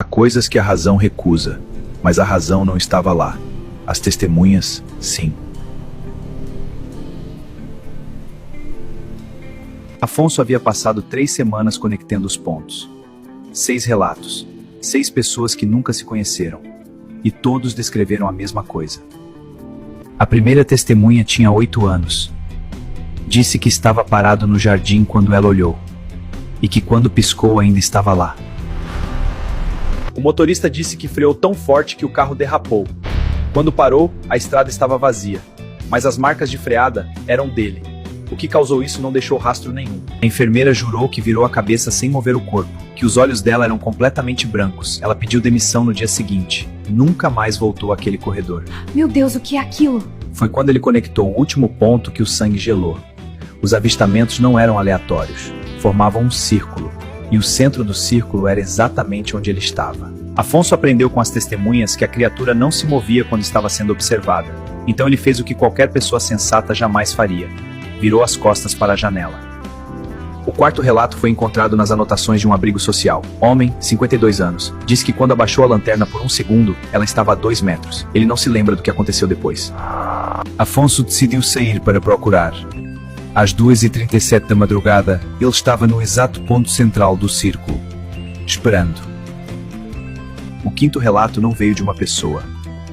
Há coisas que a razão recusa, mas a razão não estava lá. As testemunhas, sim. Afonso havia passado 3 semanas conectando os pontos. 6 relatos, 6 pessoas que nunca se conheceram, e todos descreveram a mesma coisa. A primeira testemunha tinha 8 anos. Disse que estava parado no jardim quando ela olhou, e que quando piscou ainda estava lá. O motorista disse que freou tão forte que o carro derrapou. Quando parou, a estrada estava vazia, mas as marcas de freada eram dele. O que causou isso não deixou rastro nenhum. A enfermeira jurou que virou a cabeça sem mover o corpo, que os olhos dela eram completamente brancos. Ela pediu demissão no dia seguinte. Nunca mais voltou àquele corredor. Meu Deus, o que é aquilo? Foi quando ele conectou o último ponto que o sangue gelou. Os avistamentos não eram aleatórios, formavam um círculo, e o centro do círculo era exatamente onde ele estava. Afonso aprendeu com as testemunhas que a criatura não se movia quando estava sendo observada, então ele fez o que qualquer pessoa sensata jamais faria: virou as costas para a janela. O quarto relato foi encontrado nas anotações de um abrigo social. Homem, 52 anos, disse que quando abaixou a lanterna por 1 segundo, ela estava a 2 metros. Ele não se lembra do que aconteceu depois. Afonso decidiu sair para procurar. Às 2h37 da madrugada, ele estava no exato ponto central do círculo, esperando. O quinto relato não veio de uma pessoa,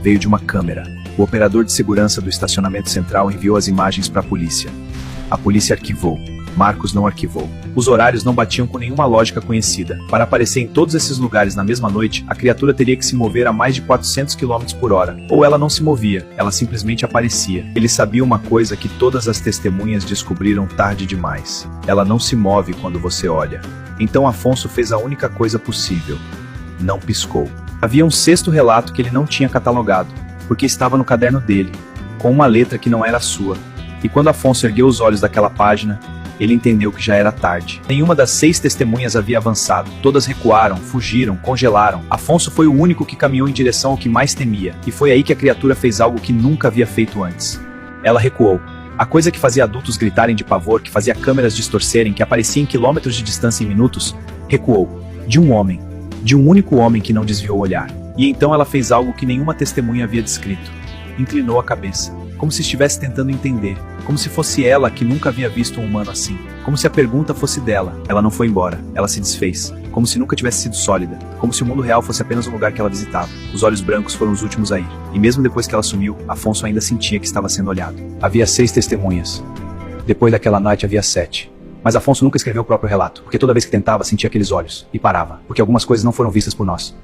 veio de uma câmera. O operador de segurança do estacionamento central enviou as imagens para a polícia. A polícia arquivou. Marcos não arquivou. Os horários não batiam com nenhuma lógica conhecida. Para aparecer em todos esses lugares na mesma noite, a criatura teria que se mover a mais de 400 km por hora. Ou ela não se movia, ela simplesmente aparecia. Ele sabia uma coisa que todas as testemunhas descobriram tarde demais. Ela não se move quando você olha. Então Afonso fez a única coisa possível. Não piscou. Havia um 6º relato que ele não tinha catalogado, porque estava no caderno dele, com uma letra que não era sua. E quando Afonso ergueu os olhos daquela página, ele entendeu que já era tarde. Nenhuma das 6 testemunhas havia avançado. Todas recuaram, fugiram, congelaram. Afonso foi o único que caminhou em direção ao que mais temia. E foi aí que a criatura fez algo que nunca havia feito antes. Ela recuou. A coisa que fazia adultos gritarem de pavor, que fazia câmeras distorcerem, que aparecia em quilômetros de distância em minutos, recuou. De um homem. De um único homem que não desviou o olhar. E então ela fez algo que nenhuma testemunha havia descrito. Inclinou a cabeça, como se estivesse tentando entender, como se fosse ela que nunca havia visto um humano assim, como se a pergunta fosse dela. Ela não foi embora, ela se desfez, como se nunca tivesse sido sólida, como se o mundo real fosse apenas um lugar que ela visitava. Os olhos brancos foram os últimos a ir, e mesmo depois que ela sumiu, Afonso ainda sentia que estava sendo olhado. Havia 6 testemunhas. Depois daquela noite havia 7. Mas Afonso nunca escreveu o próprio relato, porque toda vez que tentava sentia aqueles olhos, e parava, porque algumas coisas não foram vistas por nós.